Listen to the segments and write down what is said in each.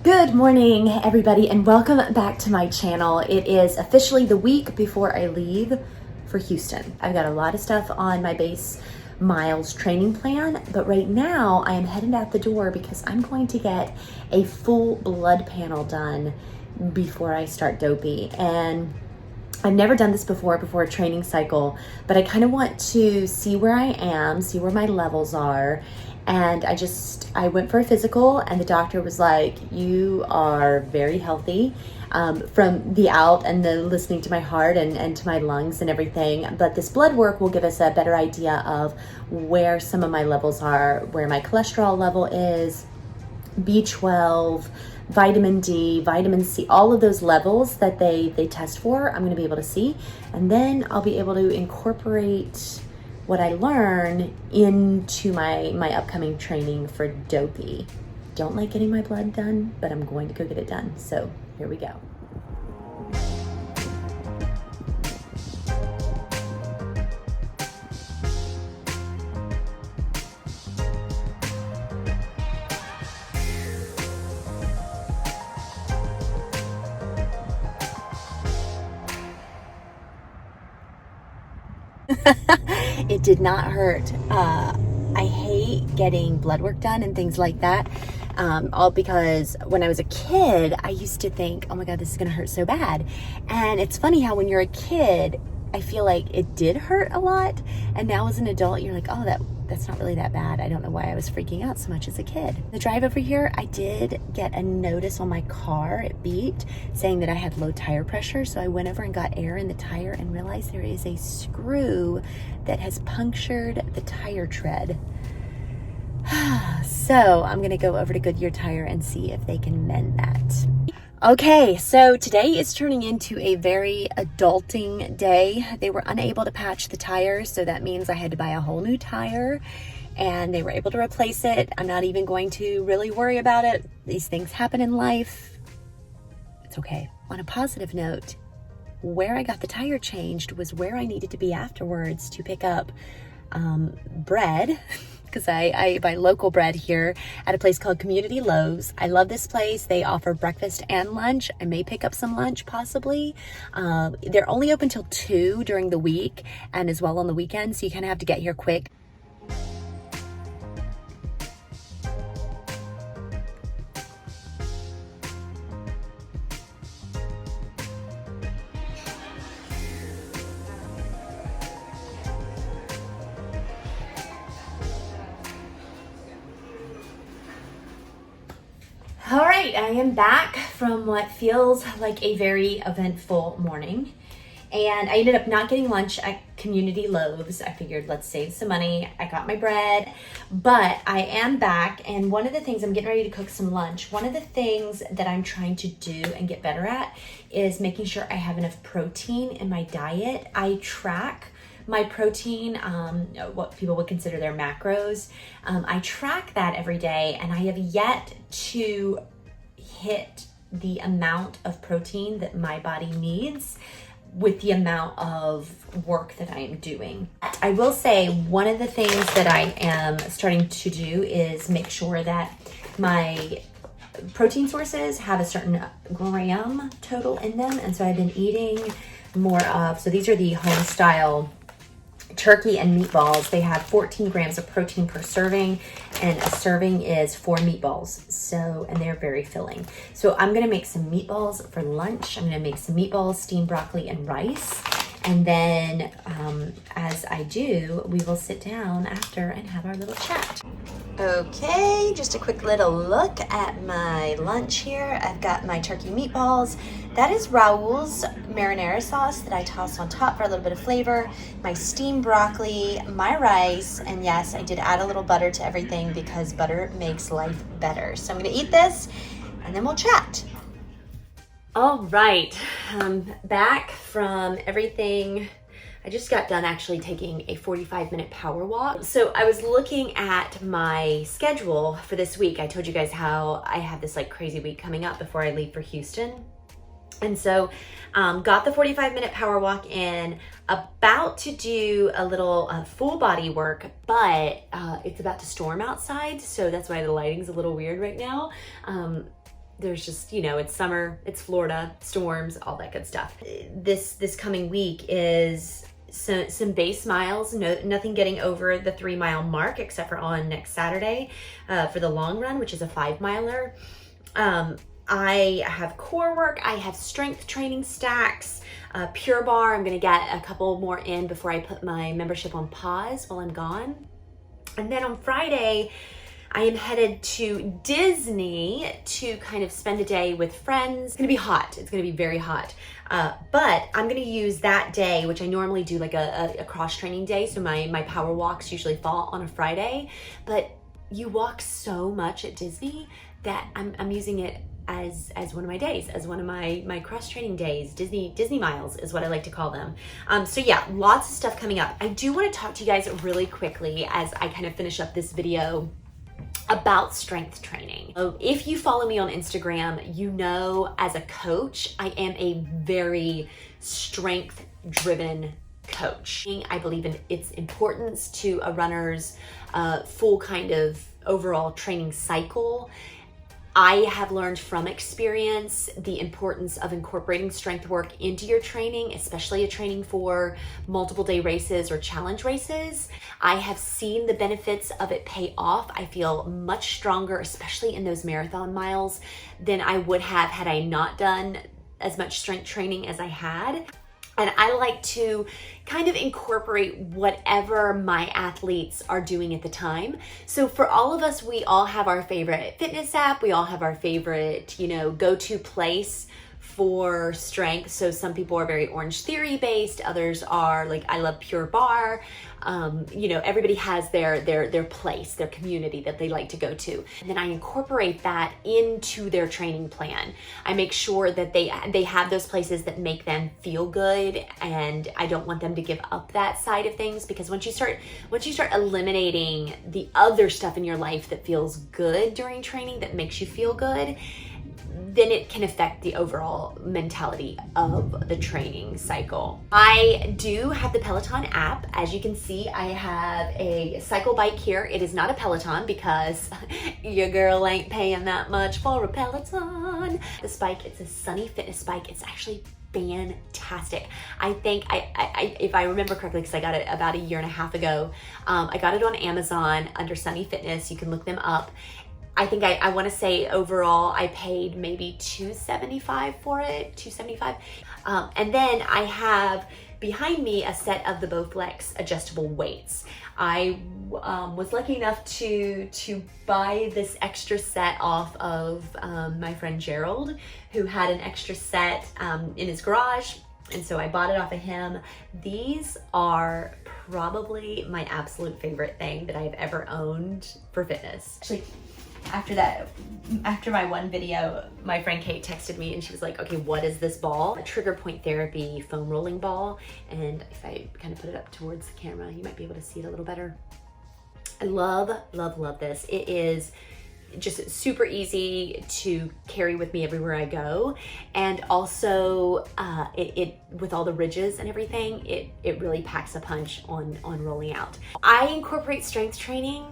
Good morning, everybody, and welcome back to my channel. It is officially the week before I leave for Houston. I've got a lot of stuff on my base miles training plan, but right now I am headed out the door because I'm going to get a full blood panel done before I start Dopey. And I've never done this before a training cycle, but I kind of want to see where I am, see where my levels are. And I went for a physical and the doctor was like, you are very healthy from the out and the listening to my heart and to my lungs and everything. But this blood work will give us a better idea of where some of my levels are, where my cholesterol level is, B12, vitamin D, vitamin C, all of those levels that they test for, I'm gonna be able to see. And then I'll be able to incorporate what I learn into my upcoming training for Dopey. Don't like getting my blood done, but I'm going to go get it done. So here we go. It did not hurt. I hate getting blood work done and things like that. All because when I was a kid, I used to think, oh my God, this is gonna hurt so bad. And it's funny how when you're a kid, I feel like it did hurt a lot. And now as an adult, you're like, oh, that's not really that bad. I don't know why I was freaking out so much as a kid. The drive over here, I did get a notice on my car, it beeped, saying that I had low tire pressure. So I went over and got air in the tire and realized there is a screw that has punctured the tire tread. So I'm gonna go over to Goodyear Tire and see if they can mend that. Okay, so today is turning into a very adulting day. They were unable to patch the tires, so that means I had to buy a whole new tire, and they were able to replace it. I'm not even going to really worry about it. These things happen in life. It's okay. On a positive note, where I got the tire changed was where I needed to be afterwards to pick up bread, because I buy local bread here at a place called Community Loaves. I love this place. They offer breakfast and lunch. I may pick up some lunch possibly. They're only open till 2 during the week and as well on the weekends, so you kind of have to get here quick. All right, I am back from what feels like a very eventful morning. And I ended up not getting lunch at Community Loaves. I figured let's save some money. I got my bread, but I am back. And one of the things, I'm getting ready to cook some lunch. One of the things that I'm trying to do and get better at is making sure I have enough protein in my diet. I track my protein, what people would consider their macros. I track that every day, and I have yet to hit the amount of protein that my body needs with the amount of work that I am doing. I will say one of the things that I am starting to do is make sure that my protein sources have a certain gram total in them. And so I've been eating more of, so these are the home style turkey and meatballs. They have 14 grams of protein per serving, and a serving is 4 meatballs. So, and they're very filling. So I'm gonna make some meatballs for lunch. I'm gonna make some meatballs, steamed broccoli, and rice. And then as I do, we will sit down after and have our little chat. Okay, just a quick little look at my lunch here. I've got my turkey meatballs. That is Raoul's marinara sauce that I toss on top for a little bit of flavor. My steamed broccoli, my rice, and yes, I did add a little butter to everything because butter makes life better. So I'm gonna eat this and then we'll chat. All right, back from everything. I just got done actually taking a 45-minute power walk. So I was looking at my schedule for this week. I told you guys how I have this like crazy week coming up before I leave for Houston. And so got the 45-minute power walk in, about to do a little full body work, but it's about to storm outside. So that's why the lighting's a little weird right now. there's just, you know, it's summer, it's Florida, storms, all that good stuff. This coming week is some base miles, nothing getting over the 3-mile mark except for on next Saturday for the long run, which is a 5-miler. I have core work, I have strength training stacks, Pure Bar. I'm gonna get a couple more in before I put my membership on pause while I'm gone. And then on Friday, I am headed to Disney to kind of spend a day with friends. It's gonna be hot, it's gonna be very hot. But I'm gonna use that day, which I normally do like a cross training day. So my power walks usually fall on a Friday, but you walk so much at Disney that I'm using it as one of my days, as one of my cross training days. Disney miles is what I like to call them. So yeah, lots of stuff coming up. I do want to talk to you guys really quickly as I kind of finish up this video about strength training. If you follow me on Instagram, you know as a coach, I am a very strength driven coach. I believe in its importance to a runner's full kind of overall training cycle. I have learned from experience the importance of incorporating strength work into your training, especially a training for multiple day races or challenge races. I have seen the benefits of it pay off. I feel much stronger, especially in those marathon miles, than I would have had I not done as much strength training as I had. And I like to kind of incorporate whatever my athletes are doing at the time. So for all of us, we all have our favorite fitness app. We all have our favorite, you know, go-to place for strength. So some people are very Orange Theory based. Others are like, I love Pure Bar. You know, everybody has their place, their community that they like to go to. And then I incorporate that into their training plan. I make sure that they have those places that make them feel good, and I don't want them to give up that side of things, because once you start eliminating the other stuff in your life that feels good during training, that makes you feel good, then it can affect the overall mentality of the training cycle. I do have the Peloton app. As you can see, I have a cycle bike here. It is not a Peloton because your girl ain't paying that much for a Peloton. This bike, it's a Sunny Fitness bike. It's actually fantastic. I think if I remember correctly, because I got it about 1.5 years ago, I got it on Amazon under Sunny Fitness. You can look them up. I think I want to say overall I paid maybe $275 for it, $275. And then I have behind me a set of the Bowflex adjustable weights. I was lucky enough to buy this extra set off of my friend Gerald, who had an extra set in his garage. And so I bought it off of him. These are probably my absolute favorite thing that I've ever owned for fitness. Actually, after my one video, my friend Kate texted me and she was like, okay, what is this ball? A Trigger Point Therapy foam rolling ball. And if I kind of put it up towards the camera, you might be able to see it a little better. I love, love, love this. It is just super easy to carry with me everywhere I go. And also it with all the ridges and everything, it really packs a punch on rolling out. I incorporate strength training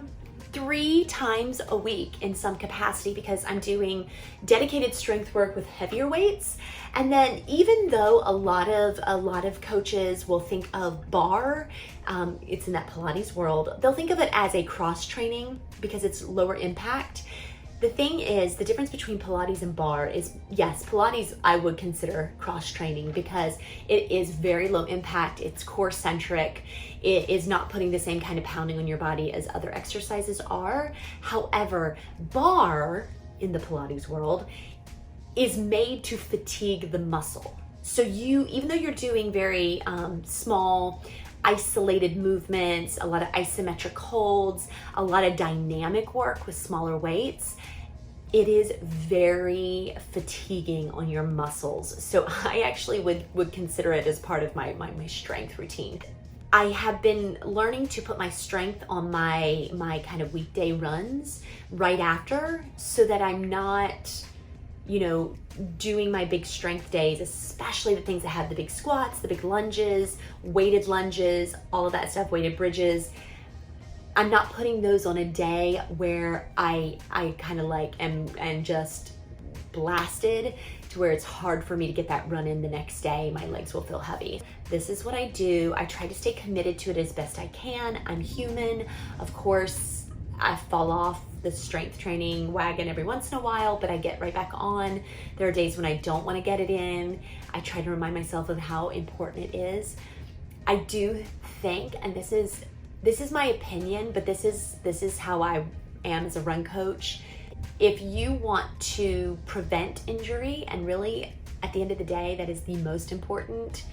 3 times a week in some capacity because I'm doing dedicated strength work with heavier weights. And then even though a lot of coaches will think of bar, it's in that Pilates world, they'll think of it as a cross training because it's lower impact. The thing is, the difference between Pilates and bar is, yes, Pilates I would consider cross training because it is very low impact, it's core centric, it is not putting the same kind of pounding on your body as other exercises are. However, bar in the Pilates world is made to fatigue the muscle. So even though you're doing very small, isolated movements, a lot of isometric holds, a lot of dynamic work with smaller weights, it is very fatiguing on your muscles. So I actually would consider it as part of my strength routine. I have been learning to put my strength on my kind of weekday runs right after, so that I'm not, you know, doing my big strength days, especially the things that have the big squats, the big lunges, weighted lunges, all of that stuff, weighted bridges. I'm not putting those on a day where I kind of like am just blasted to where it's hard for me to get that run in the next day. My legs will feel heavy. This is what I do. I try to stay committed to it as best I can. I'm human. Of course, I fall off the strength training wagon every once in a while, but I get right back on. There are days when I don't want to get it in. I try to remind myself of how important it is. I do think, and this is my opinion, but this is how I am as a run coach. If you want to prevent injury, and really at the end of the day, that is the most important,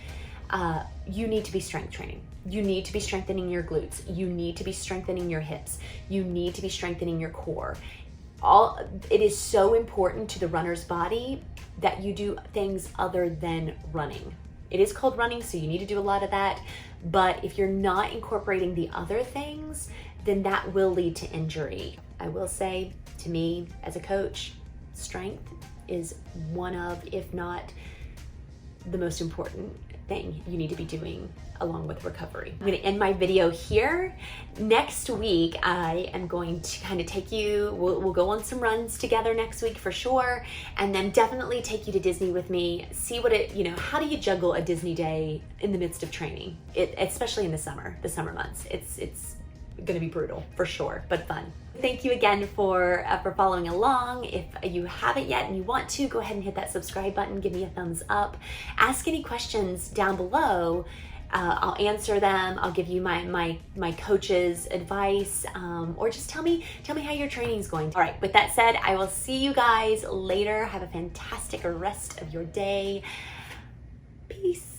you need to be strength training. You need to be strengthening your glutes. You need to be strengthening your hips. You need to be strengthening your core. It is so important to the runner's body that you do things other than running. It is called running, so you need to do a lot of that. But if you're not incorporating the other things, then that will lead to injury. I will say, to me, as a coach, strength is one of, if not the most important thing you need to be doing along with recovery. I'm going to end my video here. Next week, I am going to kind of take you, we'll go on some runs together next week for sure, and then definitely take you to Disney with me, see what how do you juggle a Disney day in the midst of training, especially in the summer months. It's going to be brutal for sure, but fun. Thank you again for following along. If you haven't yet and you want to, go ahead and hit that subscribe button, give me a thumbs up. Ask any questions down below. I'll answer them. I'll give you my coach's advice, or just tell me how your training's going. All right, with that said, I will see you guys later. Have a fantastic rest of your day. Peace.